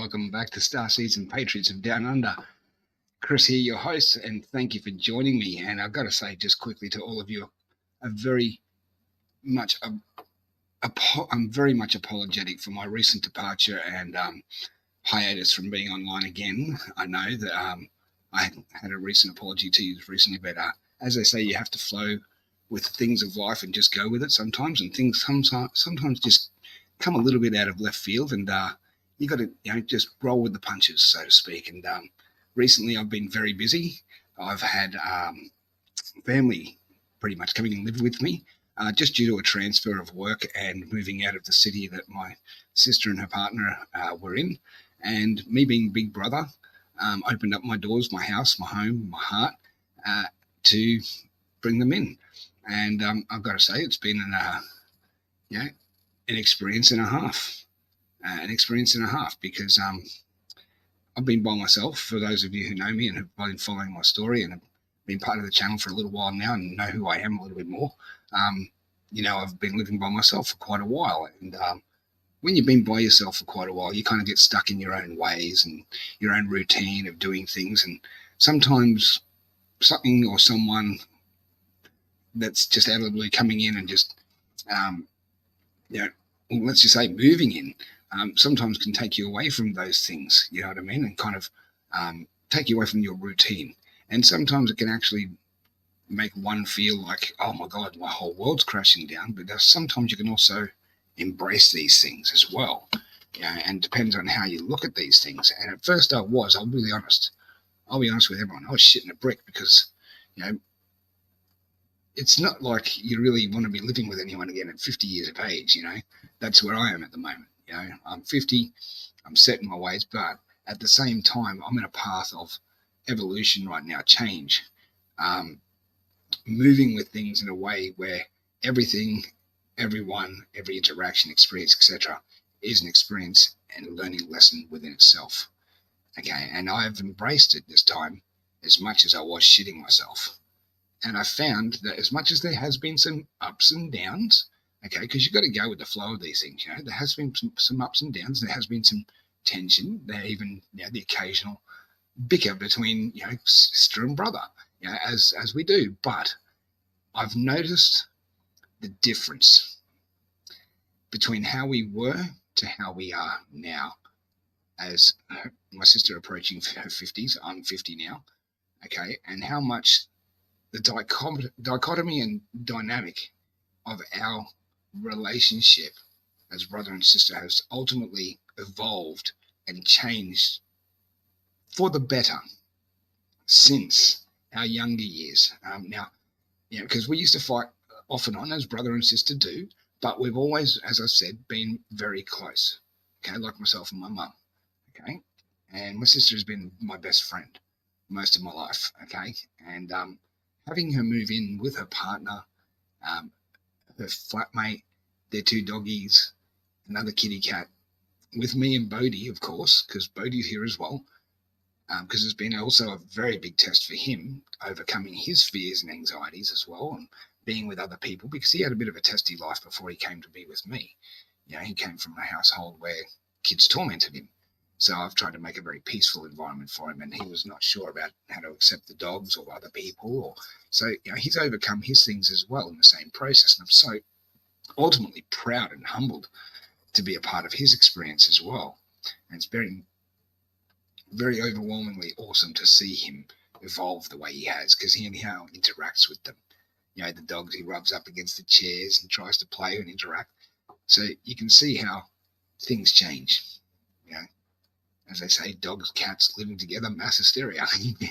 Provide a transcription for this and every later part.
welcome back to Starseeds and Patriots of Down Under. Chris here, your host, and thank you for joining me. And I've got to say just quickly to all of you, I'm very much apologetic for my recent departure and hiatus from being online again. I know that I had a recent apology to you recently, but as they say, you have to flow with the things of life and just go with it sometimes, and things sometimes just come a little bit out of left field, and you got to just roll with the punches, so to speak. And recently I've been very busy. I've had family pretty much coming and live with me just due to a transfer of work and moving out of the city that my sister and her partner were in. And me being big brother opened up my doors, my house, my home, my heart to bring them in. And I've got to say, it's been an experience and a half. Because I've been by myself. For those of you who know me and have been following my story and have been part of the channel for a little while now and know who I am a little bit more, I've been living by myself for quite a while. And when you've been by yourself for quite a while, you kind of get stuck in your own ways and your own routine of doing things. And sometimes something or someone that's just out of the blue coming in and just, let's just say moving in, sometimes can take you away from those things, you know what I mean, and kind of take you away from your routine. And sometimes it can actually make one feel like, oh my God, my whole world's crashing down. But sometimes you can also embrace these things as well, and it depends on how you look at these things. And at first I'll be honest with everyone, I was shitting a brick because, it's not like you really want to be living with anyone again at 50 years of age, That's where I am at the moment. I'm 50, I'm set in my ways, but at the same time, I'm in a path of evolution right now, change, moving with things in a way where everything, everyone, every interaction, experience, etc., is an experience and a learning lesson within itself. Okay, and I've embraced it this time as much as I was shitting myself. And I found that as much as there has been some ups and downs, okay, because you've got to go with the flow of these things, there has been some ups and downs, there has been some tension, there even the occasional bicker between sister and brother, as we do. But I've noticed the difference between how we were to how we are now. As my sister approaching her 50s, I'm 50 now, okay, and how much the dichotomy and dynamic of our relationship as brother and sister has ultimately evolved and changed for the better since our younger years. Because we used to fight off and on as brother and sister do, but we've always, as I said, been very close, okay, like myself and my mum, okay, and my sister has been my best friend most of my life, okay, and having her move in with her partner, her flatmate, their two doggies, another kitty cat, with me and Bodhi, of course, because Bodhi's here as well, because it's been also a very big test for him, overcoming his fears and anxieties as well, and being with other people, because he had a bit of a testy life before he came to be with me. He came from a household where kids tormented him. So I've tried to make a very peaceful environment for him, and he was not sure about how to accept the dogs or other people. So he's overcome his things as well in the same process, and I'm so ultimately proud and humbled to be a part of his experience as well. And it's very, very overwhelmingly awesome to see him evolve the way he has, because he anyhow interacts with them. The dogs, he rubs up against the chairs and tries to play and interact. So you can see how things change. As they say, dogs, cats living together, mass hysteria.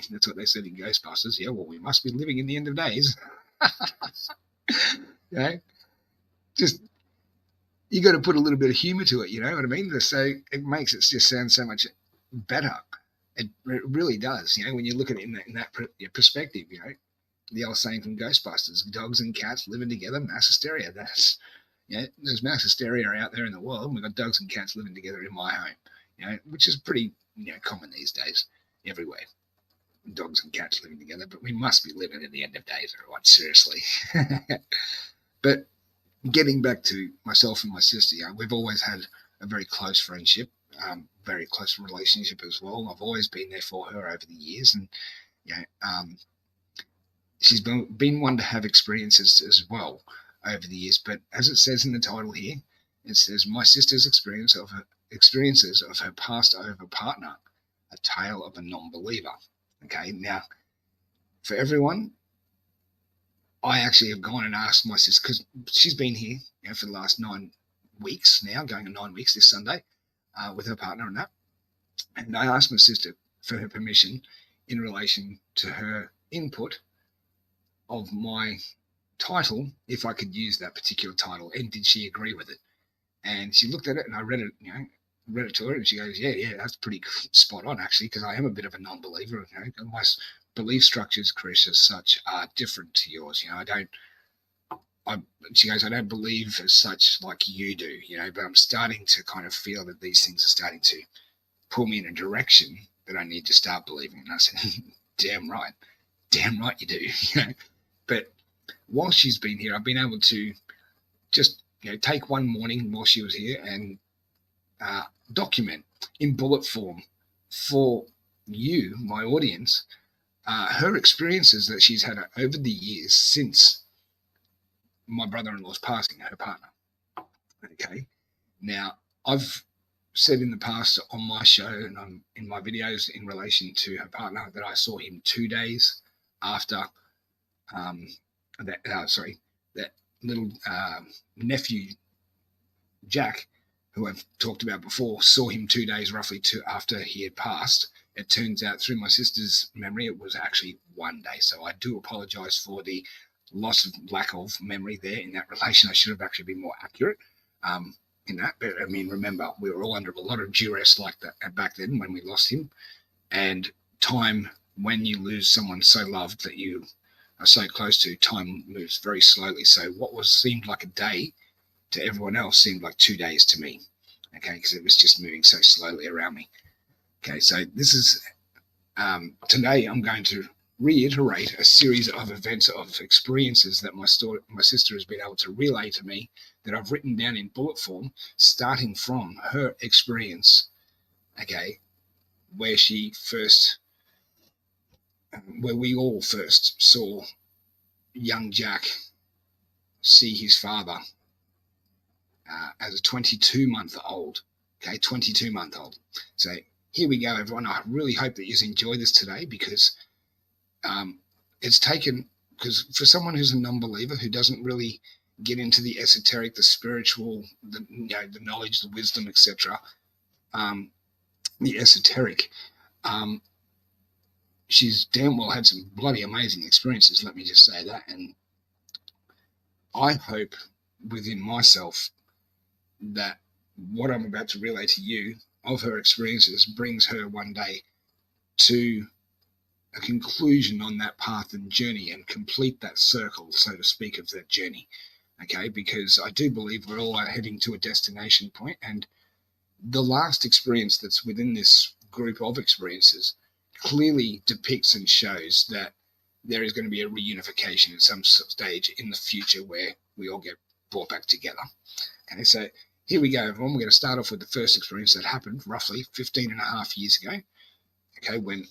That's what they said in Ghostbusters. Yeah, well, we must be living in the end of days. Just, you got to put a little bit of humor to it, you know what I mean? So it makes it just sound so much better. It really does, when you look at it in that perspective, the old saying from Ghostbusters, dogs and cats living together, mass hysteria. That's, there's mass hysteria out there in the world, and we've got dogs and cats living together in my home. Which is pretty common these days everywhere. Dogs and cats living together, but we must be living in the end of days, everyone, seriously. But getting back to myself and my sister, we've always had a very close friendship. very close relationship as well. I've always been there for her over the years, and she's been one to have experiences as well over the years. But as it says in the title here, it says my sister's experiences of her passed over partner, a tale of a non-believer. Okay, now for everyone, I actually have gone and asked my sister, because she's been here for the last 9 weeks now, going on 9 weeks this Sunday, with her partner and that. And I asked my sister for her permission in relation to her input of my title, if I could use that particular title, and did she agree with it? And she looked at it, and I read it to her, and she goes, yeah, that's pretty spot on, actually, because I am a bit of a non-believer. My belief structures, Chris, as such, are different to yours. She goes, I don't believe as such like you do, but I'm starting to kind of feel that these things are starting to pull me in a direction that I need to start believing. And I said, damn right you do. But while she's been here, I've been able to just take one morning while she was here and document in bullet form for you, my audience, her experiences that she's had over the years since my brother-in-law's passing, her partner. Okay. Now, I've said in the past on my show and in my videos in relation to her partner that I saw him 2 days after that little nephew, Jack, who I've talked about before, saw him 2 days roughly after he had passed. It turns out through my sister's memory, it was actually 1 day. So I do apologize for the lack of memory there in that relation. I should have actually been more accurate in that. But I mean, remember, we were all under a lot of duress like that back then when we lost him. And time, when you lose someone so loved that you are so close to, time moves very slowly. So what seemed like a day to everyone else seemed like 2 days to me. Okay, because it was just moving so slowly around me. Okay, so this is today I'm going to reiterate a series of events, of experiences that my sister has been able to relay to me that I've written down in bullet form, starting from her experience, okay, where we all first saw young Jack see his father as a 22-month-old. Okay, 22-month-old. So here we go, everyone. I really hope that you enjoy this today, because it's taken, because for someone who's a non-believer, who doesn't really get into the esoteric, the spiritual, the knowledge, the wisdom, etc., the esoteric, she's damn well had some bloody amazing experiences, let me just say that. And I hope within myself that what I'm about to relay to you of her experiences brings her one day to a conclusion on that path and journey, and complete that circle, so to speak, of that journey. Okay, because I do believe we're all heading to a destination point, and the last experience that's within this group of experiences clearly depicts and shows that there is going to be a reunification at some stage in the future where we all get brought back together. Okay, so here we go, everyone. We're going to start off with the first experience that happened roughly 15 and a half years ago, okay, when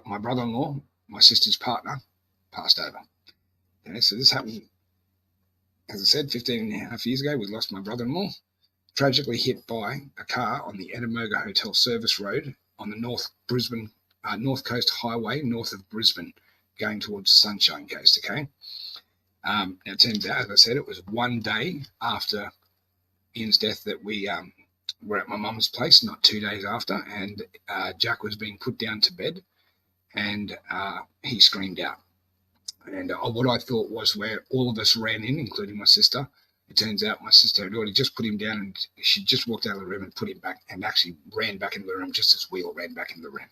my brother-in-law, my sister's partner, passed over. Okay, so this happened, as I said, 15 and a half years ago. We lost my brother-in-law, tragically hit by a car on the Ettahmogah Hotel Service road on the North Coast Highway, north of Brisbane, going towards the Sunshine Coast, okay? Now, it turns out, as I said, it was 1 day after Ian's death that we were at my mum's place, not 2 days after, and Jack was being put down to bed, and he screamed out. And what I thought was where all of us ran in, including my sister. It turns out my sister had already just put him down, and she just walked out of the room and put him back, and actually ran back into the room just as we all ran back into the room.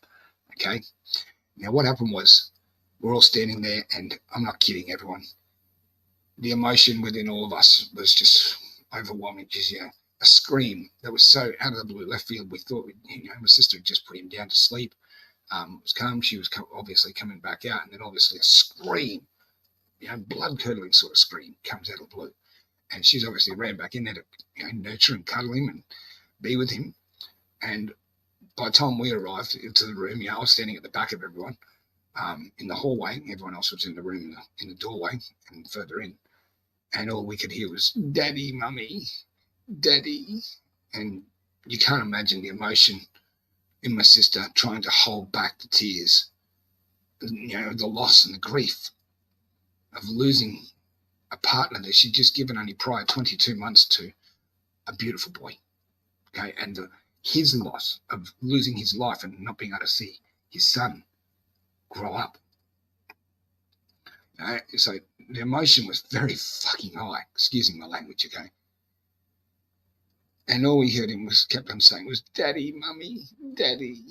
Okay? Now, what happened was we're all standing there, and I'm not kidding, everyone. The emotion within all of us was just overwhelming. Just, a scream that was so out of the blue, left field. We thought, my sister had just put him down to sleep. It was calm. She was obviously coming back out, and then obviously a scream, blood-curdling sort of scream comes out of the blue. And she's obviously ran back in there to nurture and cuddle him and be with him. And by the time we arrived into the room, I was standing at the back of everyone in the hallway. Everyone else was in the room in the doorway and further in. And all we could hear was, "Daddy, Mummy, Daddy." And you can't imagine the emotion in my sister trying to hold back the tears, the loss and the grief of losing a partner that she'd just given only prior 22 months to, a beautiful boy. Okay, and his loss of losing his life and not being able to see his son grow up. So the emotion was very fucking high, excusing my language, okay? And all we heard him kept on saying was, "Daddy, Mummy, Daddy."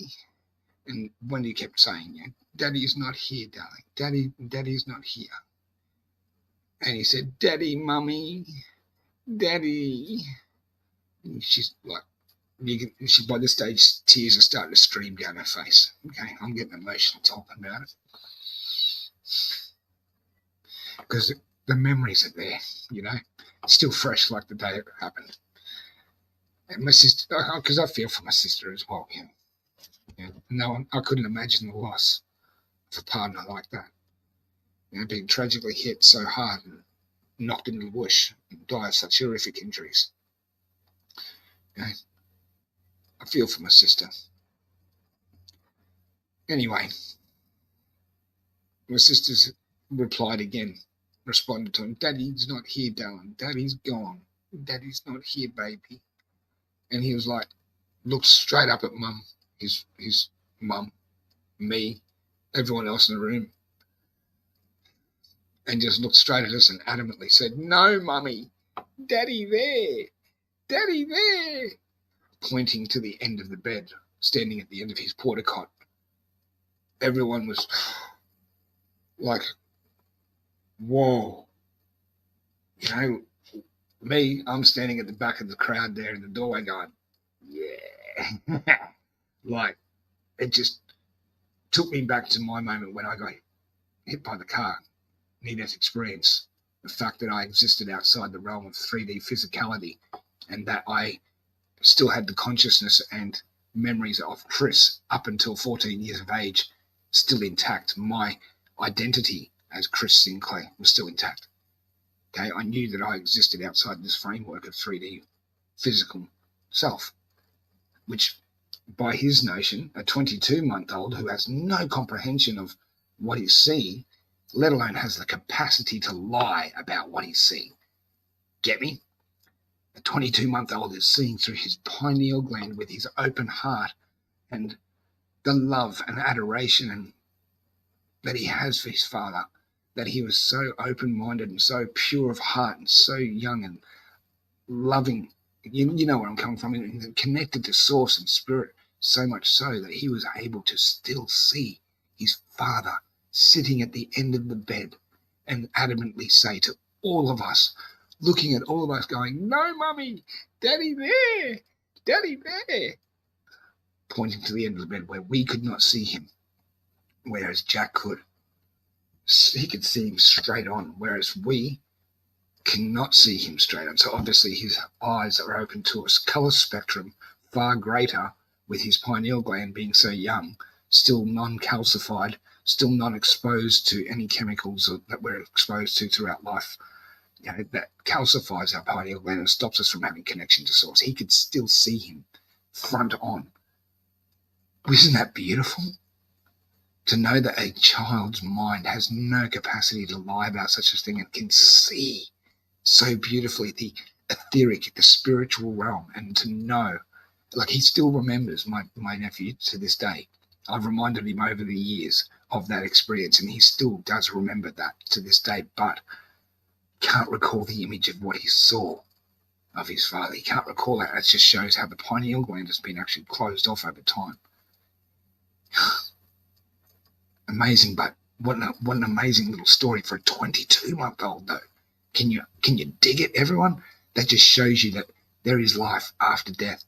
And when he kept saying, "Daddy is not here, darling. Daddy is not here." And he said, "Daddy, Mummy, Daddy." And she's like, by this stage, tears are starting to stream down her face. Okay, I'm getting emotional talking about it. Because the memories are there, still fresh like the day it happened. And my sister, because I feel for my sister as well, no, I couldn't imagine the loss of a partner like that. Being tragically hit so hard and knocked into the bush and die of such horrific injuries. I feel for my sister. Anyway, my sister's replied again, responded to him, "Daddy's not here, darling. Daddy's gone. Daddy's not here, baby." And he was like, looked straight up at Mum, his mum, me, everyone else in the room, and just looked straight at us and adamantly said, "No, Mummy, Daddy there, Daddy there," pointing to the end of the bed, standing at the end of his porta cot. Everyone was like, whoa. Me, I'm standing at the back of the crowd there in the doorway going, yeah. Like, it just took me back to my moment when I got hit by the car, near-death experience, the fact that I existed outside the realm of 3D physicality, and that I still had the consciousness and memories of Chris up until 14 years of age still intact. My identity as Chris Sinclair was still intact. Okay, I knew that I existed outside this framework of 3D physical self, which by his notion, a 22-month-old who has no comprehension of what he's seeing, let alone has the capacity to lie about what he's seeing. Get me? A 22-month-old is seeing through his pineal gland with his open heart and the love and adoration and that he has for his father, that he was so open-minded and so pure of heart and so young and loving. You know where I'm coming from, and connected to source and spirit, so much so that he was able to still see his father sitting at the end of the bed and adamantly say to all of us, looking at all of us going, "No, Mummy, Daddy there, Daddy there," pointing to the end of the bed where we could not see him, whereas Jack could. He could see him straight on, whereas we cannot see him straight on. So obviously his eyes are open to us. Colour spectrum far greater, with his pineal gland being so young, still non-calcified, still non-exposed to any chemicals that we're exposed to throughout life. That calcifies our pineal gland and stops us from having connection to source. He could still see him front on. Isn't that beautiful? To know that a child's mind has no capacity to lie about such a thing and can see so beautifully the etheric, the spiritual realm, and to know, like, he still remembers my nephew to this day. I've reminded him over the years of that experience, and he still does remember that to this day, but can't recall the image of what he saw of his father. He can't recall that. It just shows how the pineal gland has been actually closed off over time. Amazing, but what an amazing little story for a 22-month-old, though. Can you dig it, everyone? That just shows you that there is life after death.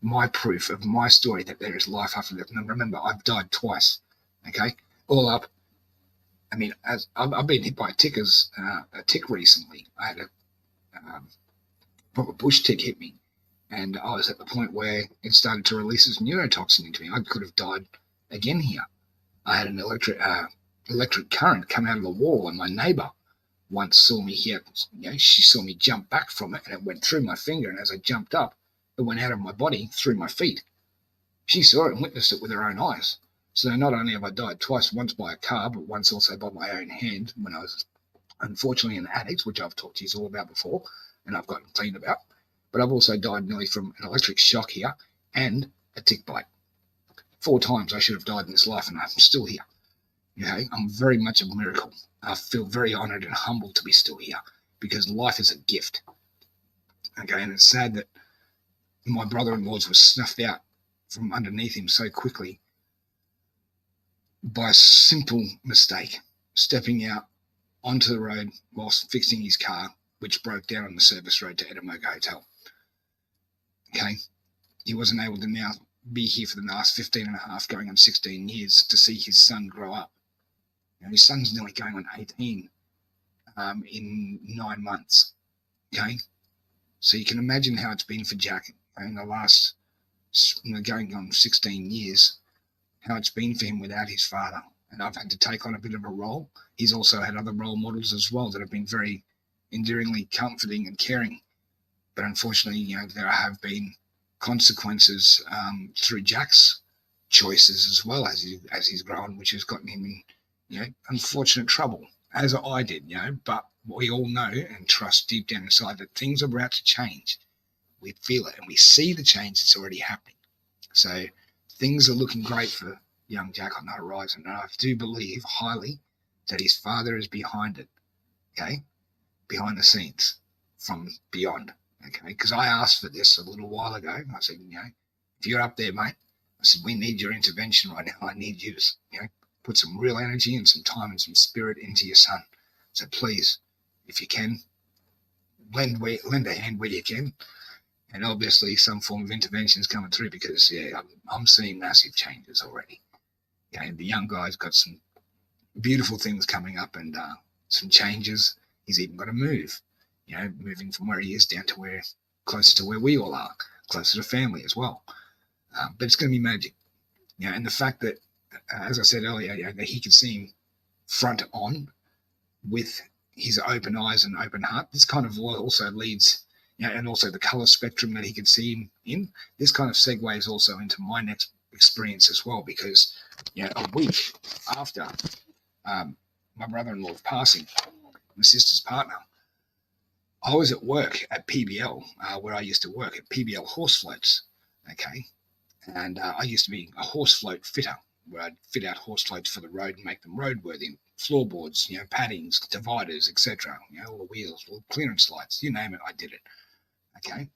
My proof of my story that there is life after death. And remember, I've died twice. Okay, all up. I mean, as I've been hit by a tick recently. I had a proper bush tick hit me, And I was at the point where it started to release its neurotoxin into me. I could have died again here. I had an electric current come out of the wall, and my neighbour once saw me here. She saw me jump back from it, and it went through my finger. And as I jumped up, it went out of my body through my feet. She saw it and witnessed it with her own eyes. So not only have I died twice, once by a car, but once also by my own hand when I was unfortunately an addict, which I've talked to you all about before, and I've gotten clean about. But I've also died nearly from an electric shock here and a tick bite. 4 times I should have died in this life, and I'm still here. I'm very much a miracle. I feel very honoured and humbled to be still here because life is a gift. Okay, and it's sad that my brother-in-law's was snuffed out from underneath him so quickly by a simple mistake, stepping out onto the road whilst fixing his car, which broke down on the service road to Ettahmogah Hotel. Okay, he wasn't able to now be here for the last 15 and a half, going on 16 years to see his son grow up. His son's nearly going on 18 in 9 months. Okay, so you can imagine how it's been for Jack in the last, going on 16 years, how it's been for him without his father. And I've had to take on a bit of a role. He's also had other role models as well that have been very endearingly comforting and caring. But unfortunately, there have been consequences through Jack's choices as well as he's grown, which has gotten him in unfortunate trouble, as I did. But we all know and trust deep down inside that things are about to change. We feel it and we see the change that's already happening. So things are looking great for young Jack on the horizon, and I do believe highly that his father is behind it. Okay, behind the scenes, from beyond. Okay, because I asked for this a little while ago. I said, if you're up there, mate, I said, we need your intervention right now. I need you to, put some real energy and some time and some spirit into your son. So please, if you can, lend a hand where you can. And obviously some form of intervention is coming through because, I'm seeing massive changes already. The young guy's got some beautiful things coming up and some changes. He's even got to move, moving from where he is down to closer to where we all are, closer to family as well. But it's going to be magic. And the fact that, as I said earlier, that he can see him front on with his open eyes and open heart, this kind of also leads, and also the colour spectrum that he can see him in, this kind of segues also into my next experience as well, because a week after my brother-in-law's passing, my sister's partner, I was at work at PBL, where I used to work at PBL Horse Floats, okay, and I used to be a horse float fitter, where I'd fit out horse floats for the road and make them roadworthy, floorboards, paddings, dividers, etc., all the wheels, all the clearance lights, you name it, I did it, okay.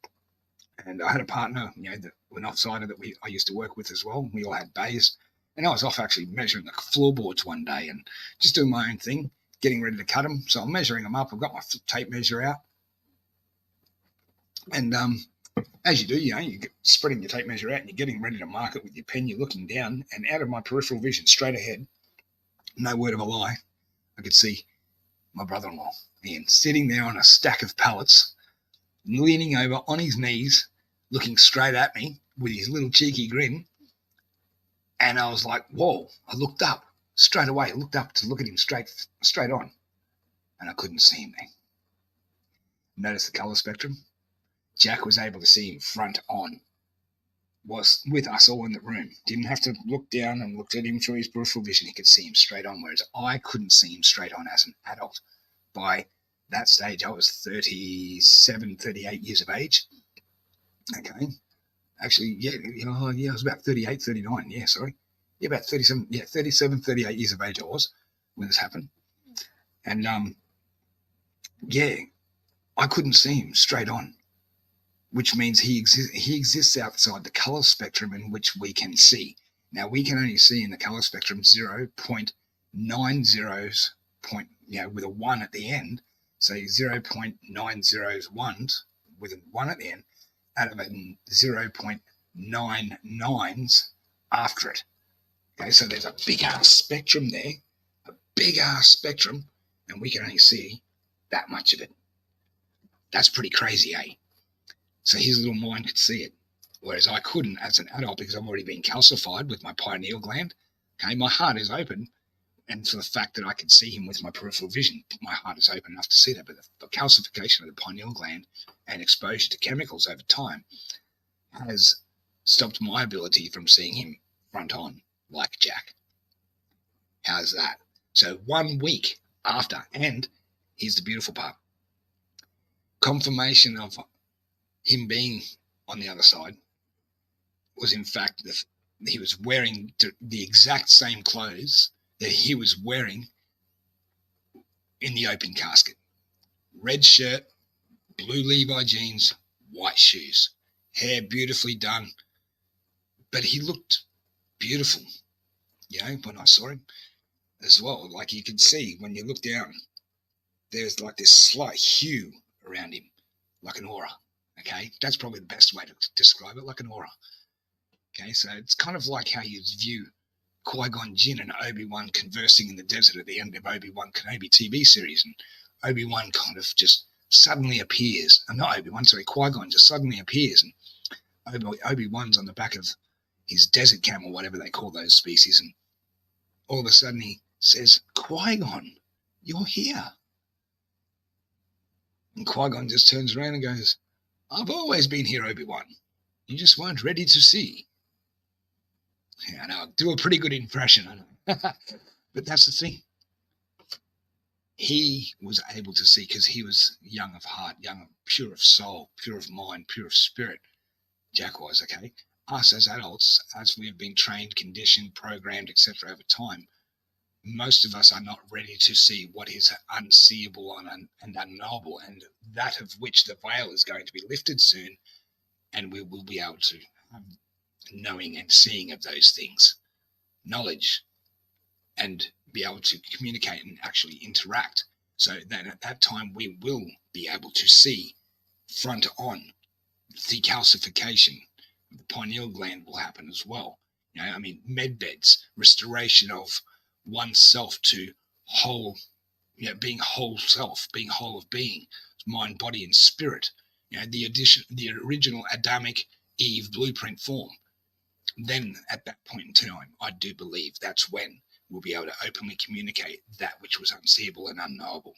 And I had a partner, that went offsider that I used to work with as well. We all had bays. And I was off actually measuring the floorboards one day and just doing my own thing, getting ready to cut them. So I'm measuring them up. I've got my tape measure out. And as you do, you're spreading your tape measure out and you're getting ready to mark it with your pen. You're looking down, and out of my peripheral vision, straight ahead, no word of a lie, I could see my brother-in-law, Ian, sitting there on a stack of pallets, leaning over on his knees, looking straight at me with his little cheeky grin. And I was like, whoa, I looked up straight away. I looked up to look at him straight on. And I couldn't see him there. Notice the colour spectrum? Jack was able to see him front on. Was with us all in the room. Didn't have to look down and look at him through his peripheral vision. He could see him straight on, whereas I couldn't see him straight on as an adult. By that stage, I was 37, 38 years of age. Okay. Actually, I was about 38, 39. Yeah, sorry. Yeah, about 37, 37, 38 years of age I was when this happened. And, I couldn't see him straight on, which means he exists outside the colour spectrum in which we can see. Now, we can only see in the colour spectrum 0.90 with a 1 at the end. So 0.901 with a 1 at the end, out of 0.99s after it. Okay, so there's a big-ass spectrum there, and we can only see that much of it. That's pretty crazy, eh? So his little mind could see it, whereas I couldn't as an adult because I've already been calcified with my pineal gland. Okay, my heart is open, and for the fact that I could see him with my peripheral vision, my heart is open enough to see that. But the calcification of the pineal gland and exposure to chemicals over time has stopped my ability from seeing him front on like Jack. How's that? So 1 week after, and here's the beautiful part, confirmation of him being on the other side was in fact that he was wearing the exact same clothes that he was wearing in the open casket. Red shirt, blue Levi jeans, white shoes, hair beautifully done. But he looked beautiful, when I saw him as well. Like you could see when you look down, there's like this slight hue around him, like an aura. Okay, that's probably the best way to describe it, like an aura. Okay, so it's kind of like how you view Qui-Gon Jinn and Obi-Wan conversing in the desert at the end of Obi-Wan Kenobi TV series, and Obi-Wan kind of just suddenly appears, and not Obi-Wan, sorry, Qui-Gon just suddenly appears, and Obi-Wan's on the back of his desert camel, whatever they call those species, and all of a sudden he says, Qui-Gon, you're here. And Qui-Gon just turns around and goes, I've always been here, Obi-Wan. You just weren't ready to see. Yeah, I know, I'll do a pretty good impression, I know. But that's the thing. He was able to see because he was young of heart, young, pure of soul, pure of mind, pure of spirit. Jack was, okay? Us as adults, as we've been trained, conditioned, programmed, etc. over time, most of us are not ready to see what is unseeable and unknowable, and that of which the veil is going to be lifted soon, and we will be able to have knowing and seeing of those things, knowledge, and be able to communicate and actually interact. So then at that time we will be able to see front on the calcification of the pineal gland will happen as well. Med beds, restoration of oneself to whole, being whole self, being whole of being, mind, body, and spirit. The original Adamic Eve blueprint form. Then at that point in time, I do believe that's when we'll be able to openly communicate that which was unseeable and unknowable.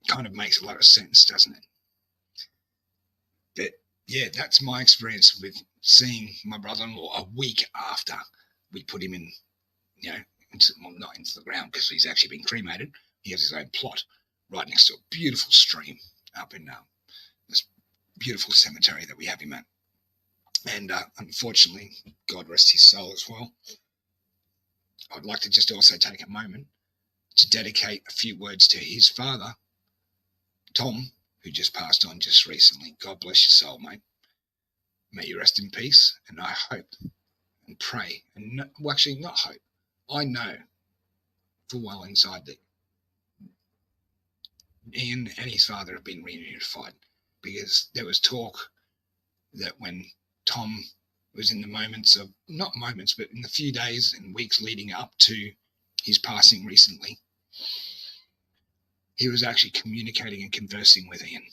Kind of makes a lot of sense, doesn't it? But yeah, that's my experience with seeing my brother-in-law a week after we put him in, not into the ground because he's actually been cremated. He has his own plot right next to a beautiful stream up in this beautiful cemetery that we have him at. And unfortunately, God rest his soul as well, I'd like to just also take a moment to dedicate a few words to his father, Tom, who just passed on just recently. God bless your soul, mate. May you rest in peace. And I hope and pray, and not hope, I know full well inside that Ian and his father have been reunified, because there was talk that when Tom was in the moments of, not moments, but in the few days and weeks leading up to his passing recently, he was actually communicating and conversing with Ian.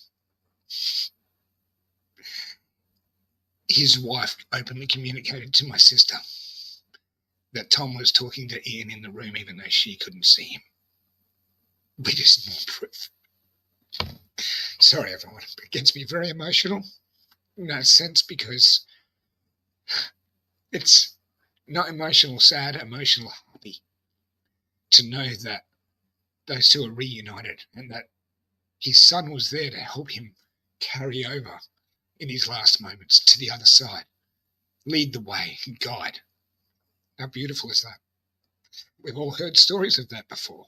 His wife openly communicated to my sister that Tom was talking to Ian in the room, even though she couldn't see him. We just need proof. Sorry, everyone. It gets me very emotional in that sense, because it's not emotional sad, emotional happy to know that those two are reunited and that his son was there to help him carry over in his last moments to the other side, lead the way, guide. How beautiful is that? We've all heard stories of that before.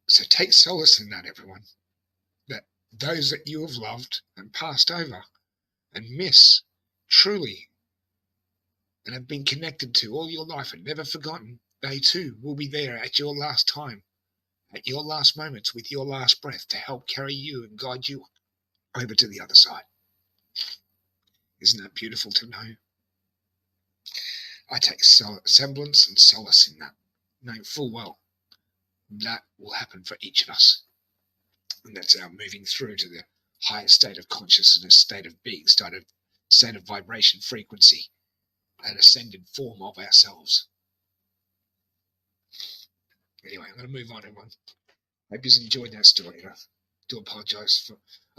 So take solace in that, everyone, that those that you have loved and passed over and miss truly and have been connected to all your life and never forgotten, they too will be there at your last time, at your last moments, with your last breath, to help carry you and guide you over to the other side. Isn't that beautiful to know? I take semblance and solace in that, knowing full well that will happen for each of us. And that's our moving through to the higher state of consciousness, state of being, state of vibration, frequency, an ascended form of ourselves. Anyway, I'm going to move on, everyone. Hope you enjoyed that story. I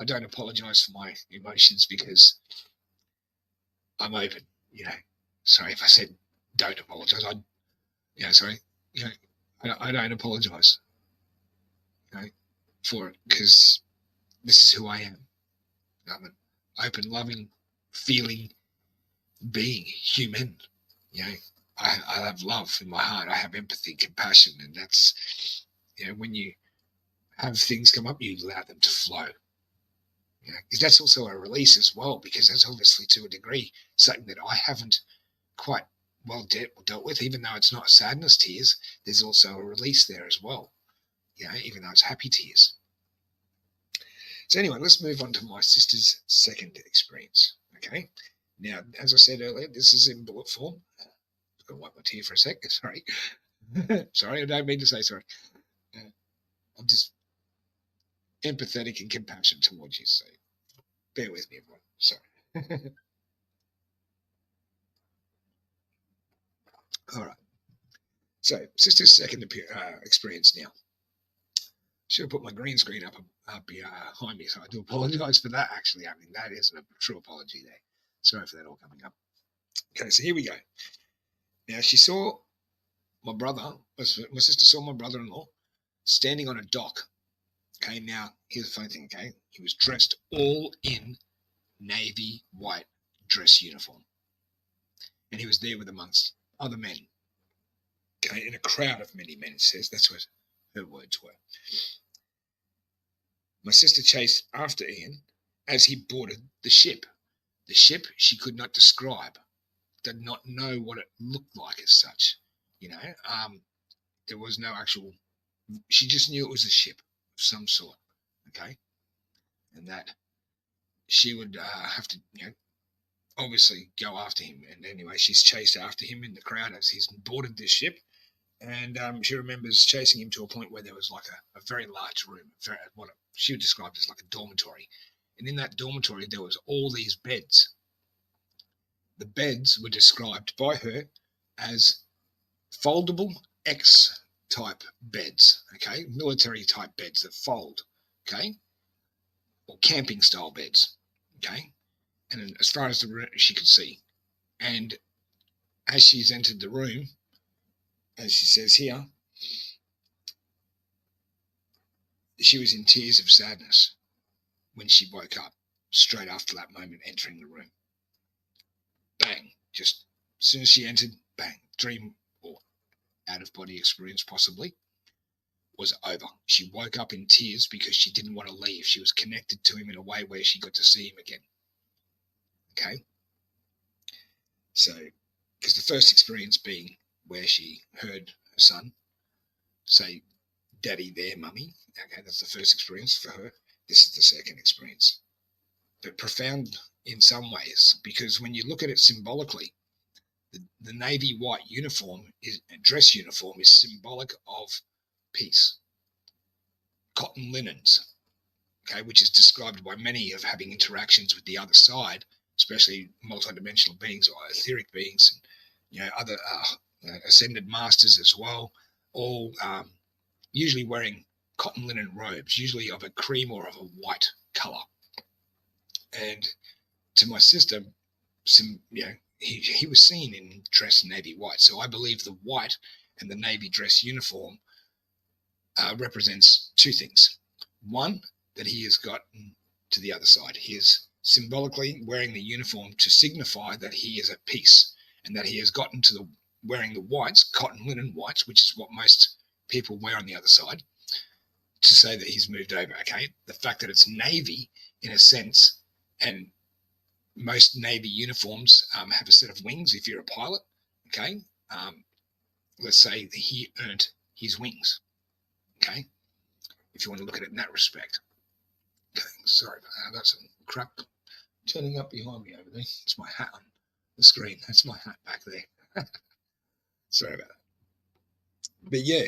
don't apologize for my emotions because I'm open. Sorry if I said don't apologize. I don't apologize. For it, because this is who I am. I'm an open, loving, feeling being, human. I have love in my heart. I have empathy, compassion, and that's, when you have things come up, you allow them to flow. Because that's also a release as well, because that's obviously to a degree something that I haven't quite well dealt with, even though it's not sadness tears. There's also a release there as well, even though it's happy tears. So anyway, let's move on to my sister's second experience. Okay. Now, as I said earlier, this is in bullet form. I'm going to wipe my tear for a sec. Sorry. Sorry, I don't mean to say sorry. I'm just empathetic and compassionate towards you, so bear with me, everyone. Sorry. All right. So, sister's second experience now. Should have put my green screen up behind me, so I do apologise for that, actually. I mean, that is a true apology there. Sorry for that all coming up. Okay, so here we go. Now, she saw my sister saw my brother-in-law standing on a dock. Okay, now, here's the funny thing, okay? He was dressed all in navy white dress uniform. And he was there with amongst other men. Okay, in a crowd of many men, it says. That's what her words were. My sister chased after Ian as he boarded the ship. The ship she could not describe, did not know what it looked like as such. There was no actual, she just knew it was a ship of some sort, okay? And that she would have to, obviously go after him. And anyway, she's chased after him in the crowd as he's boarded this ship. And she remembers chasing him to a point where there was like a very large room, what she would describe as like a dormitory. And in that dormitory, there was all these beds. The beds were described by her as foldable X-type beds, okay? Military-type beds that fold, okay? Or camping-style beds, okay? And as far as the room she could see. And as she's entered the room, as she says here, she was in tears of sadness when she woke up, straight after that moment entering the room. Bang, just as soon as she entered, bang, dream or out-of-body experience possibly was over. She woke up in tears because she didn't want to leave. She was connected to him in a way where she got to see him again. Okay? So, because the first experience being where she heard her son say, "Daddy there, Mummy." Okay, that's the first experience for her. This is the second experience. But profound in some ways, because when you look at it symbolically, the navy white dress uniform is symbolic of peace. Cotton linens, okay, which is described by many of having interactions with the other side, especially multidimensional beings or etheric beings, and other ascended masters as well, all usually wearing cotton linen robes, usually of a cream or of a white color. And to my sister, he was seen in dress navy white. So I believe the white and the navy dress uniform represents two things. One, that he has gotten to the other side. He is symbolically wearing the uniform to signify that he is at peace, and that he has gotten to wearing the whites, cotton linen whites, which is what most people wear on the other side, to say that he's moved over. Okay, the fact that it's navy in a sense, and most navy uniforms have a set of wings if you're a pilot. Okay, let's say that he earned his wings. Okay, if you want to look at it in that respect. Okay, sorry, I've got some crap turning up behind me over there. It's my hat on the screen. That's my hat back there. Sorry about that. But yeah,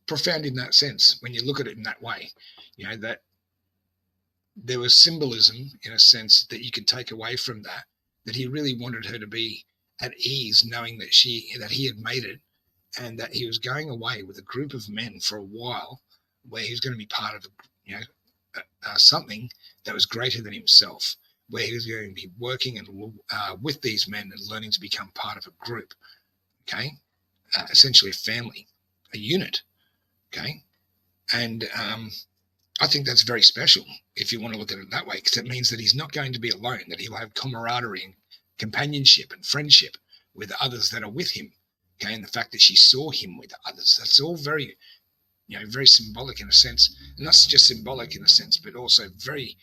profound in that sense when you look at it in that way. That there was symbolism in a sense that you could take away from that, that he really wanted her to be at ease, knowing that he had made it, and that he was going away with a group of men for a while, where he was going to be part of, something that was greater than himself, where he was going to be working and with these men and learning to become part of a group. Okay, essentially a family, a unit. Okay, and I think that's very special if you want to look at it that way, because it means that he's not going to be alone, that he'll have camaraderie and companionship and friendship with others that are with him. Okay, and the fact that she saw him with others, that's all very, very symbolic in a sense. And not just symbolic in a sense, but also very,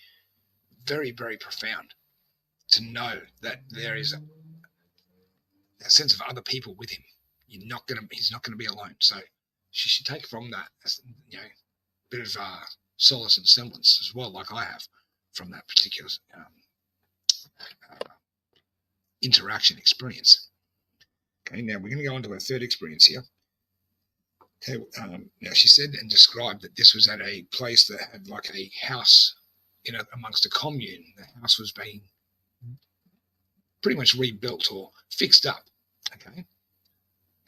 very, very profound to know that there is a sense of other people with him. He's not going to be alone. So she should take from that, a bit of solace and semblance as well, like I have from that particular interaction experience. Okay, now we're going to go on to our third experience here. Okay, now she said and described that this was at a place that had like a house amongst a commune. The house was being pretty much rebuilt or fixed up. Okay,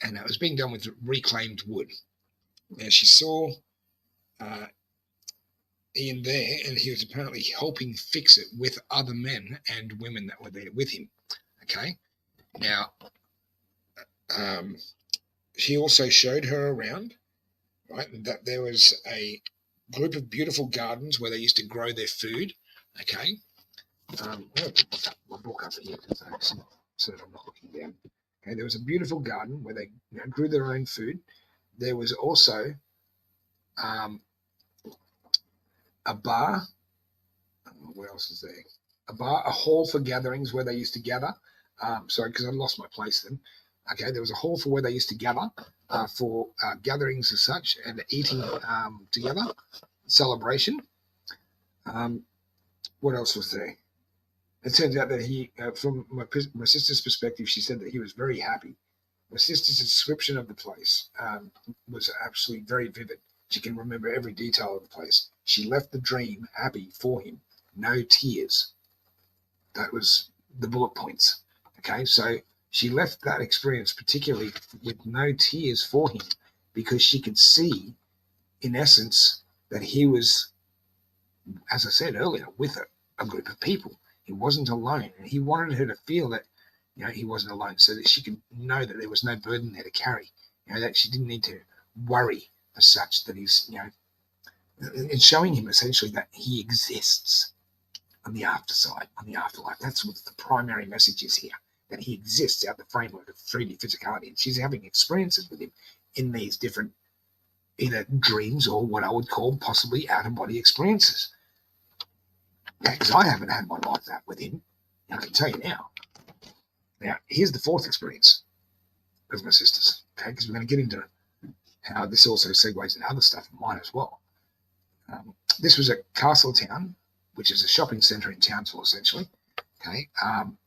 and it was being done with reclaimed wood. Now she saw Ian there, and he was apparently helping fix it with other men and women that were there with him. Okay, now she also showed her around, right, that there was a group of beautiful gardens where they used to grow their food. Okay, I'm going to put my book up here so that I'm not looking down. Okay, there was a beautiful garden where they grew their own food. There was also a bar. What else is there? A bar, a hall for gatherings where they used to gather. Sorry, because I lost my place then. Okay, there was a hall for where they used to gather for gatherings as such and eating together, celebration. What else was there? It turns out that he, from my sister's perspective, she said that he was very happy. My sister's description of the place was absolutely very vivid. She can remember every detail of the place. She left the dream happy for him. No tears. That was the bullet points. Okay, so she left that experience particularly with no tears for him because she could see, in essence, that he was, as I said earlier, with a group of people. He wasn't alone. And he wanted her to feel that, he wasn't alone so that she could know that there was no burden there to carry. That she didn't need to worry as such, that he's, and showing him essentially that he exists on the afterside, on the afterlife. That's what the primary message is here, that he exists out the framework of 3D physicality. And she's having experiences with him in these different either dreams or what I would call possibly out-of-body experiences. Because I haven't had one like that with him. I can tell you now. Now, here's the fourth experience with my sisters. Okay, because we're going to get into how this also segues into other stuff of mine as well. This was at Castletown, which is a shopping centre in Townsville, essentially. Okay,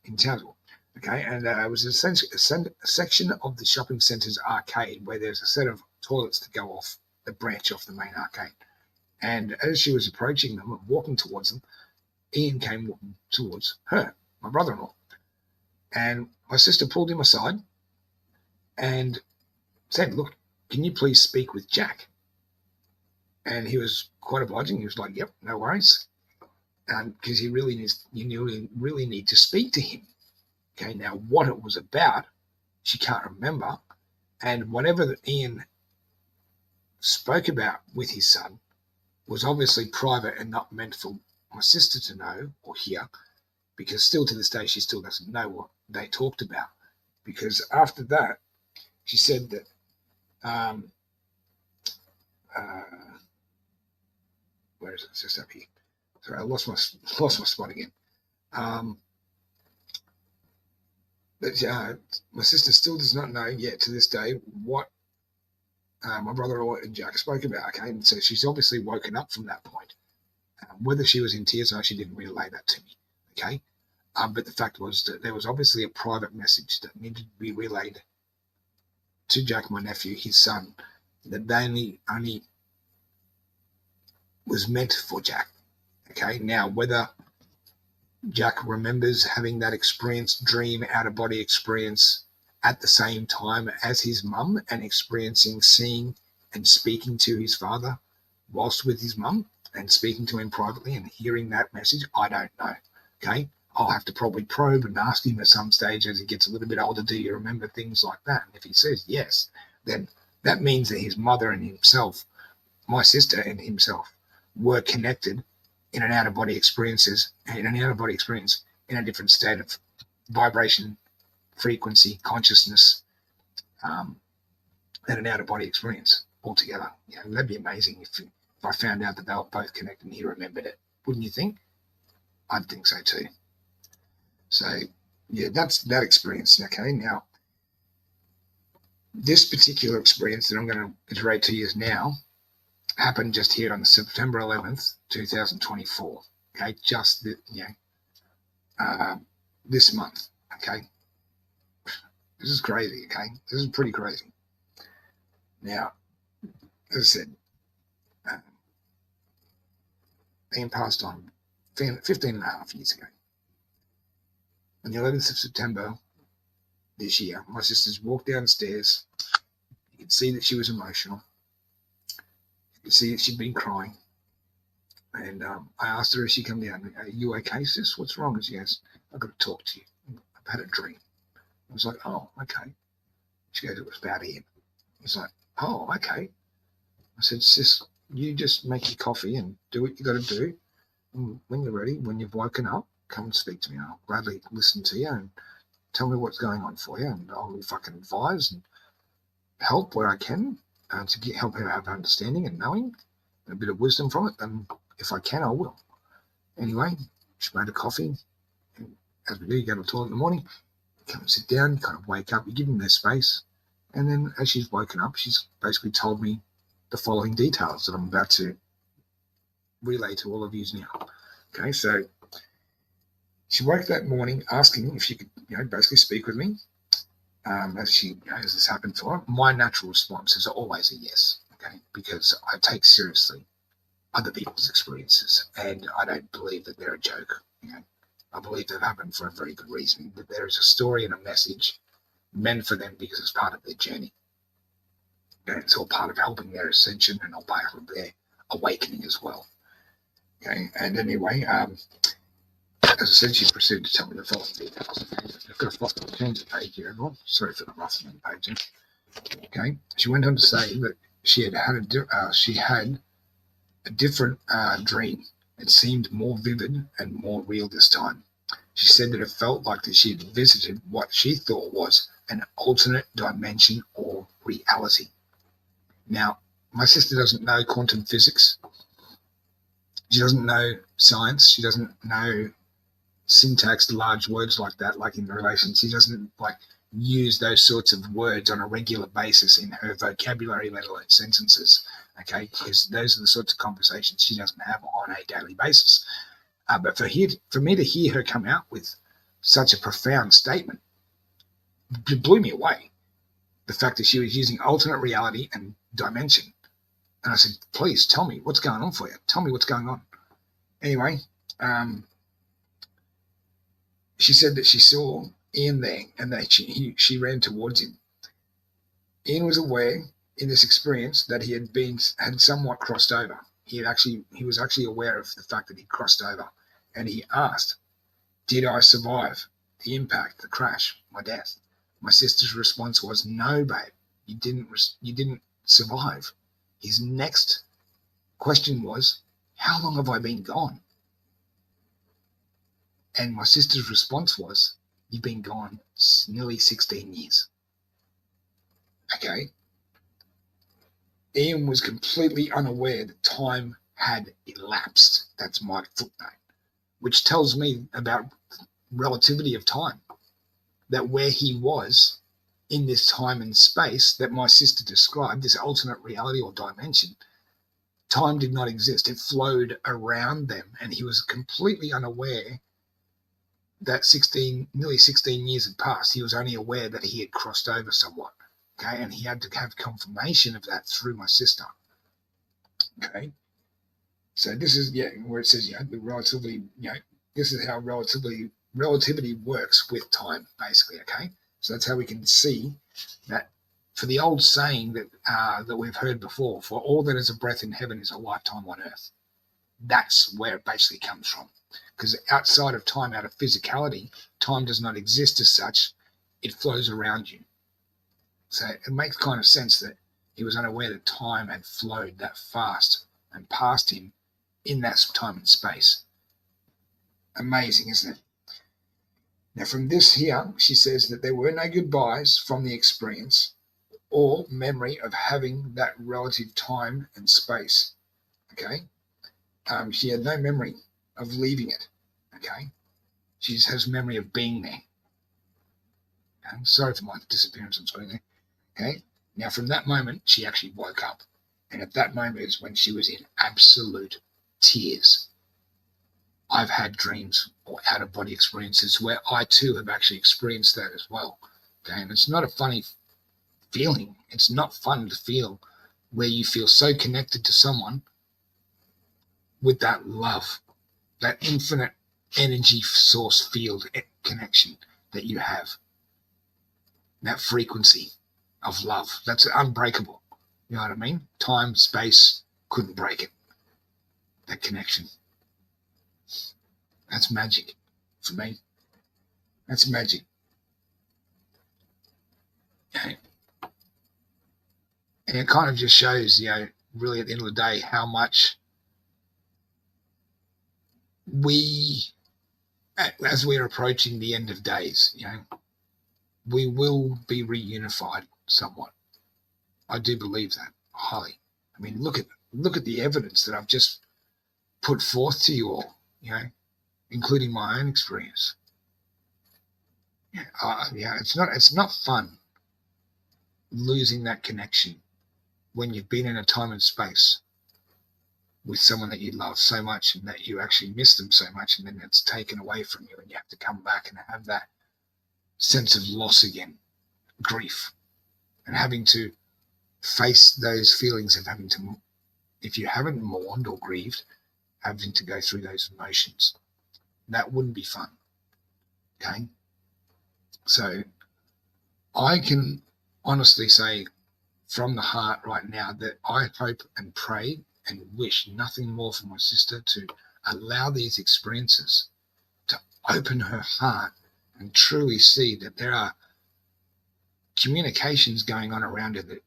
in Townsville. Okay, and it was a section of the shopping centre's arcade where there's a set of toilets that go off, that branch off the main arcade. And as she was approaching them and walking towards them, Ian came walking towards her, my brother-in-law. And my sister pulled him aside and said, "Look, can you please speak with Jack?" And he was quite obliging. He was like, "Yep, no worries." Because you really need to speak to him. Okay, now what it was about, she can't remember. And whatever that Ian spoke about with his son was obviously private and not meant for my sister to know or hear, because still to this day she still doesn't know what they talked about. Because after that, she said that where is it? It's just up here. Sorry, I lost my spot again. But my sister still does not know yet to this day what my brother-in-law and Jack spoke about. Okay, and so she's obviously woken up from that point. Whether she was in tears or not, she didn't relay that to me. Okay, but the fact was that there was obviously a private message that needed to be relayed to Jack, my nephew, his son, that they only was meant for Jack. Okay, now whether Jack remembers having that experience, dream, out-of-body experience at the same time as his mum and experiencing, seeing and speaking to his father whilst with his mum and speaking to him privately and hearing that message, I don't know. Okay, I'll have to probably probe and ask him at some stage as he gets a little bit older, do you remember things like that? And if he says yes, then that means that his mother and himself, my sister and himself, were connected in an out-of-body experience in a different state of vibration, frequency, consciousness, and an out-of-body experience altogether. That'd be amazing if I found out that they were both connected and he remembered it. Wouldn't you think? I'd think so too. So, yeah, that's that experience. Okay, now, this particular experience that I'm going to iterate to you now happened just here on September 11th, 2024. Okay, just this month. Okay, this is crazy. Okay, this is pretty crazy. Now, as I said, being passed on 15 and a half years ago. On the 11th of September this year, my sisters walked downstairs. You could see that she was emotional. You could see that she'd been crying. And I asked her as she come down, are you okay, sis? What's wrong? And she goes, I've got to talk to you. I've had a dream. I was like, oh, okay. She goes, it was about him. I was like, oh, okay. I said, sis, you just make your coffee and do what you got to do. And when you're ready, when you've woken up, come and speak to me. I'll gladly listen to you and tell me what's going on for you. And I'll fucking advise and help where I can to help her have understanding and knowing and a bit of wisdom from it. And if I can, I will. Anyway, she made a coffee. And as we do, you go to the toilet in the morning, come and sit down, kind of wake up, you give them their space. And then as she's woken up, she's basically told me the following details that I'm about to relay to all of you now. Okay, so she woke that morning asking if she could, basically speak with me. As this happened for her, my natural response is always a yes. Okay, because I take seriously other people's experiences, and I don't believe that they're a joke. I believe they've happened for a very good reason. That there is a story and a message meant for them because it's part of their journey. And it's all part of helping their ascension and all part of their awakening as well. Okay, and anyway, as I said, she proceeded to tell me the following details. I've got to change the page here, everyone. Sorry for the rustling page. Okay, she went on to say that she had a different dream. It seemed more vivid and more real this time. She said that it felt like that she had visited what she thought was an alternate dimension or reality. Now, my sister doesn't know quantum physics. She doesn't know science. She doesn't know syntax, large words like that, like in relation. She doesn't use those sorts of words on a regular basis in her vocabulary, let alone sentences. Okay, because those are the sorts of conversations she doesn't have on a daily basis. But for me to hear her come out with such a profound statement, it blew me away. The fact that she was using alternate reality and dimension. And I said, please tell me what's going on for you. Tell me what's going on. Anyway, she said that she saw Ian there and that she ran towards him. Ian was aware in this experience that he had somewhat crossed over. He was actually aware of the fact that he crossed over, and he asked, did I survive the impact, the crash, my death? My sister's response was, no, babe, you didn't survive. His next question was, how long have I been gone? And my sister's response was, you've been gone nearly 16 years. Okay. Ian was completely unaware that time had elapsed. That's my footnote, which tells me about relativity of time, that where he was in this time and space that my sister described, this alternate reality or dimension, time did not exist. It flowed around them, and he was completely unaware that nearly 16 years had passed. He was only aware that he had crossed over somewhat. Okay, and he had to have confirmation of that through my sister. Okay, So this is where it says the relatively this is how relativity works with time, basically. Okay, so that's how we can see that for the old saying that we've heard before, for all that is a breath in heaven is a lifetime on earth. That's where it basically comes from, because outside of time, out of physicality, time does not exist as such. It flows around you. So it makes kind of sense that he was unaware that time had flowed that fast and past him in that time and space. Amazing, isn't it? Now, from this here, she says that there were no goodbyes from the experience or memory of having that relative time and space. Okay? She had no memory of leaving it. Okay? She just has memory of being there. Okay? Sorry for my disappearance on screen there. Okay? Now, from that moment, she actually woke up. And at that moment is when she was in absolute tears. I've had dreams or out-of-body experiences where I too have actually experienced that as well. Okay, and it's not a funny feeling. It's not fun to feel where you feel so connected to someone with that love, that infinite energy source field connection that you have, that frequency of love. That's unbreakable. You know what I mean? Time, space couldn't break it. That connection. That's magic for me. That's magic. Okay. And it kind of just shows, really at the end of the day, how much we, as we're approaching the end of days, we will be reunified somewhat. I do believe that highly. I mean, look at the evidence that I've just put forth to you all, including my own experience. It's not fun losing that connection when you've been in a time and space with someone that you love so much and that you actually miss them so much, and then it's taken away from you and you have to come back and have that sense of loss again, grief, and having to face those feelings of having to, if you haven't mourned or grieved, having to go through those emotions. That wouldn't be fun. Okay? So I can honestly say from the heart right now that I hope and pray and wish nothing more for my sister to allow these experiences to open her heart and truly see that there are communications going on around her that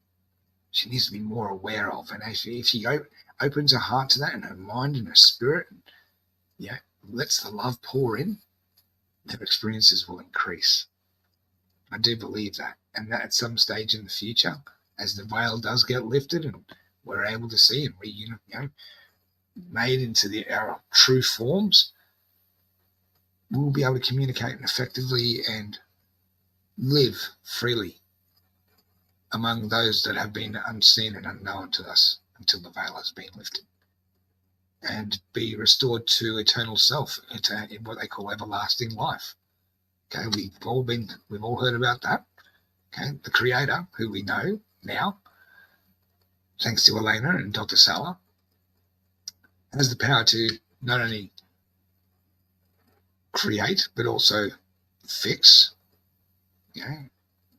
she needs to be more aware of. And if she opens her heart to that and her mind and her spirit, and, lets the love pour in, their experiences will increase. I do believe that. And that at some stage in the future, as the veil does get lifted and we're able to see and made into our true forms, we'll be able to communicate effectively and live freely among those that have been unseen and unknown to us until the veil has been lifted, and be restored to eternal self, in what they call everlasting life. Okay, we've all heard about that. Okay, the Creator, who we know now, thanks to Elena and Dr. Sala, has the power to not only create but also fix,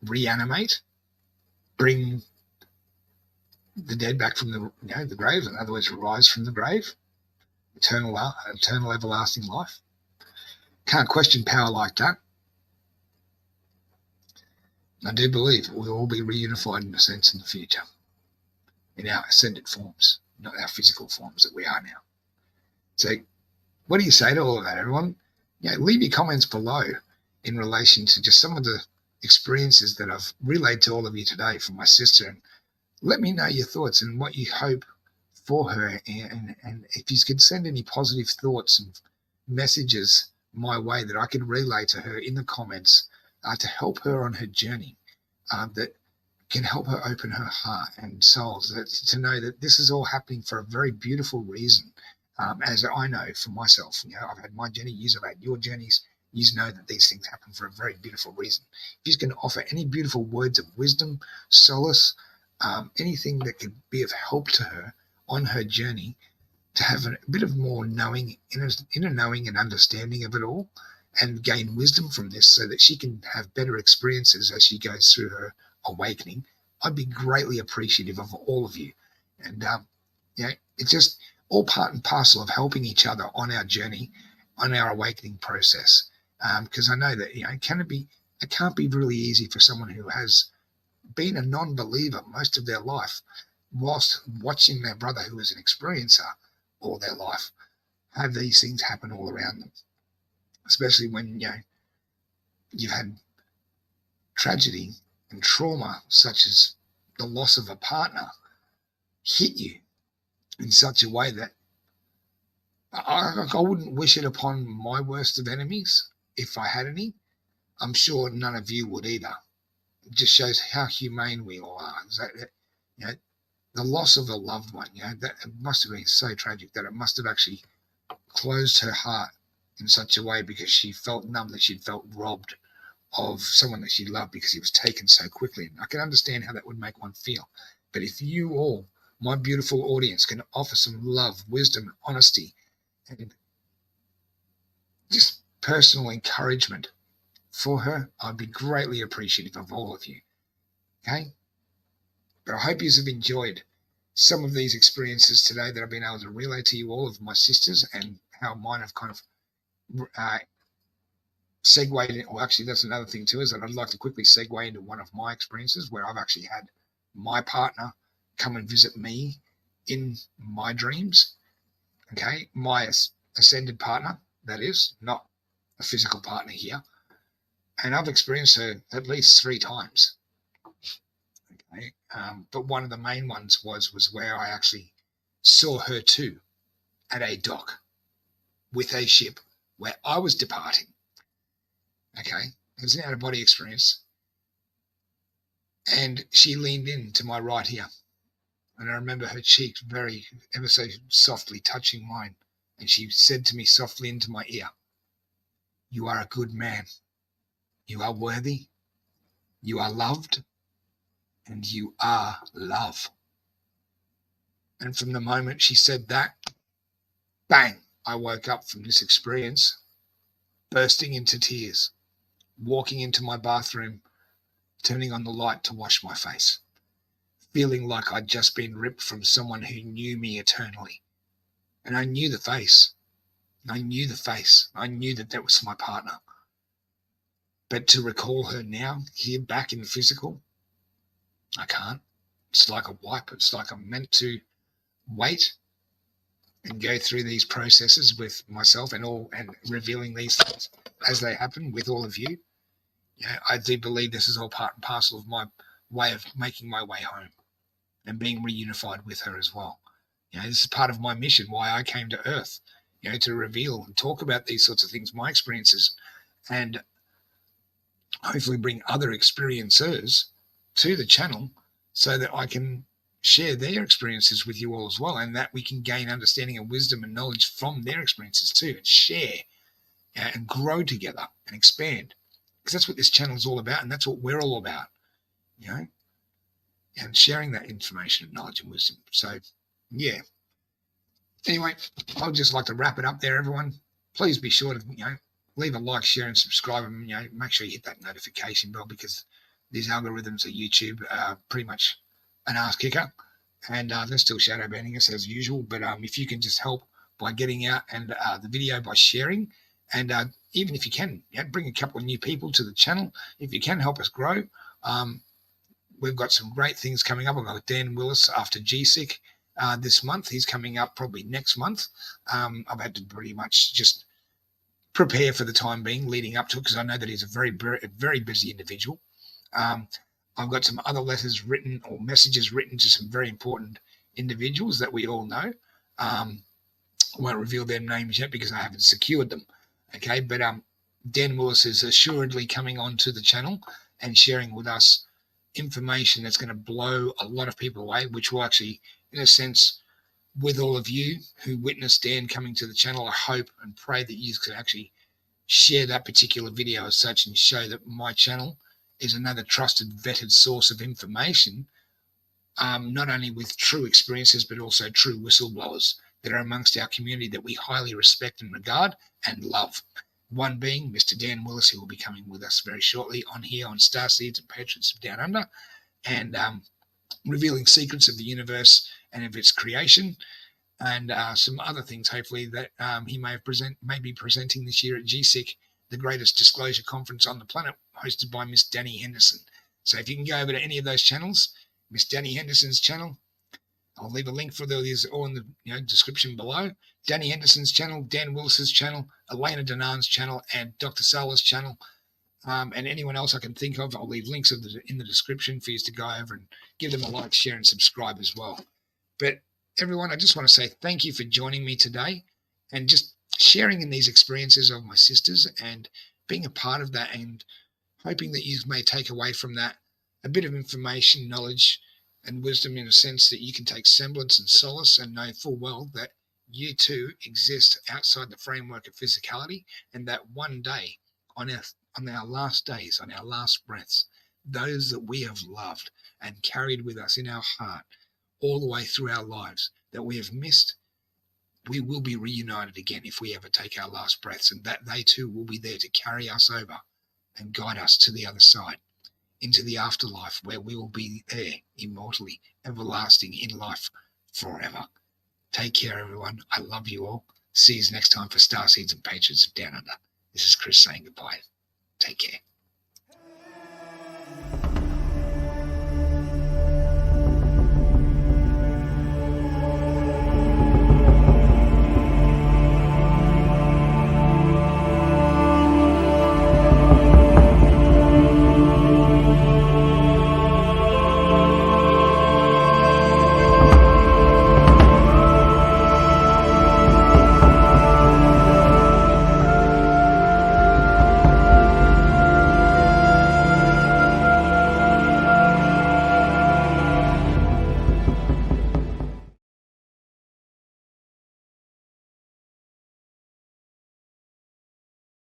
reanimate, bring the dead back from the grave. In other words, rise from the grave, eternal everlasting life. Can't question power like that. I do believe we'll all be reunified in a sense in the future, in our ascended forms, not our physical forms that we are now. So what do you say to all of that, everyone? Leave your comments below in relation to just some of the experiences that I've relayed to all of you today from my sister, and let me know your thoughts and what you hope for her, and if you could send any positive thoughts and messages my way that I could relay to her in the comments to help her on her journey, that can help her open her heart and soul to know that this is all happening for a very beautiful reason. As I know for myself, I've had my journey, you have had your journeys. You know that these things happen for a very beautiful reason. If you can offer any beautiful words of wisdom, solace, anything that could be of help to her on her journey, to have a bit of more inner knowing and understanding of it all, and gain wisdom from this so that she can have better experiences as she goes through her awakening, I'd be greatly appreciative of all of you. And, it's just all part and parcel of helping each other on our journey, on our awakening process. Because I know that, it can't be really easy for someone who has been a non-believer most of their life, whilst watching their brother who is an experiencer all their life have these things happen all around them, especially when you've had tragedy and trauma such as the loss of a partner hit you in such a way that I wouldn't wish it upon my worst of enemies if I had any. I'm sure none of you would either. It just shows how humane we all are. The loss of a loved one, that it must have been so tragic that it must have actually closed her heart in such a way, because she felt numb, that she'd felt robbed of someone that she loved because he was taken so quickly. And I can understand how that would make one feel. But if you all, my beautiful audience, can offer some love, wisdom, honesty, and just personal encouragement for her, I'd be greatly appreciative of all of you. Okay? But I hope you have enjoyed some of these experiences today that I've been able to relay to you all of my sisters, and how mine have kind of segued in. Well, actually, that's another thing too, is that I'd like to quickly segue into one of my experiences where I've actually had my partner come and visit me in my dreams. Okay, my ascended partner, that is, not a physical partner here. And I've experienced her at least 3 times. Okay, but one of the main ones was where I actually saw her too at a dock with a ship where I was departing. Okay, it was an out-of-body experience. And she leaned in to my right here. And I remember her cheek very, ever so softly touching mine. And she said to me softly into my ear, "You are a good man. You are worthy. You are loved. And you are love." And from the moment she said that, bang, I woke up from this experience, bursting into tears, walking into my bathroom, turning on the light to wash my face, feeling like I'd just been ripped from someone who knew me eternally. And I knew the face. I knew the face. I knew that that was my partner. But to recall her now, here back in the physical, I can't. It's like a wipe. It's like I'm meant to wait and go through these processes with myself and revealing these things as they happen with all of you. I do believe this is all part and parcel of my way of making my way home and being reunified with her as well. This is part of my mission, why I came to Earth, to reveal and talk about these sorts of things, my experiences, and hopefully bring other experiencers to the channel so that I can share their experiences with you all as well, and that we can gain understanding and wisdom and knowledge from their experiences too, and share and grow together and expand, because that's what this channel is all about, and that's what we're all about, and sharing that information and knowledge and wisdom. So yeah, anyway, I'd just like to wrap it up there, everyone. Please be sure to leave a like, share and subscribe, and make sure you hit that notification bell, because these algorithms at YouTube are pretty much an ass kicker, and they're still shadow banning us as usual. But if you can just help by getting out and the video by sharing, and even if you can bring a couple of new people to the channel, if you can help us grow. We've got some great things coming up. I've got Dan Willis after GSIC this month. He's coming up probably next month. I've had to pretty much just prepare for the time being leading up to it, because I know that he's a very, very busy individual. I've got some other letters written or messages written to some very important individuals that we all know. I won't reveal their names yet because I haven't secured them. Okay, but Dan Willis is assuredly coming onto the channel and sharing with us information that's going to blow a lot of people away, which will actually, in a sense, with all of you who witnessed Dan coming to the channel, I hope and pray that you can actually share that particular video as such and show that my channel is another trusted, vetted source of information, not only with true experiences, but also true whistleblowers that are amongst our community that we highly respect and regard and love. One being Mr. Dan Willis, who will be coming with us very shortly on here on Starseeds and Patriots of Down Under, and revealing secrets of the universe and of its creation, and some other things, hopefully, that he may be presenting this year at GSIC, the greatest disclosure conference on the planet, hosted by Miss Danny Henderson. So if you can go over to any of those channels, Miss Danny Henderson's channel, I'll leave a link for these all in the description below. Danny Henderson's channel, Dan Willis's channel, Elena Danan's channel, and Dr. Solace's channel, and anyone else I can think of. I'll leave links in the description for you to go over and give them a like, share, and subscribe as well. But everyone, I just want to say thank you for joining me today and just sharing in these experiences of my sisters and being a part of that, and hoping that you may take away from that a bit of information, knowledge, and wisdom, in a sense that you can take semblance and solace and know full well that you too exist outside the framework of physicality, and that one day, on our last days, on our last breaths, those that we have loved and carried with us in our heart all the way through our lives that we have missed, we will be reunited again if we ever take our last breaths, and that they too will be there to carry us over and guide us to the other side, into the afterlife, where we will be there immortally, everlasting in life forever. Take care, everyone. I love you all. See you next time for Starseeds and Patriots of Down Under. This is Chris saying goodbye. Take care.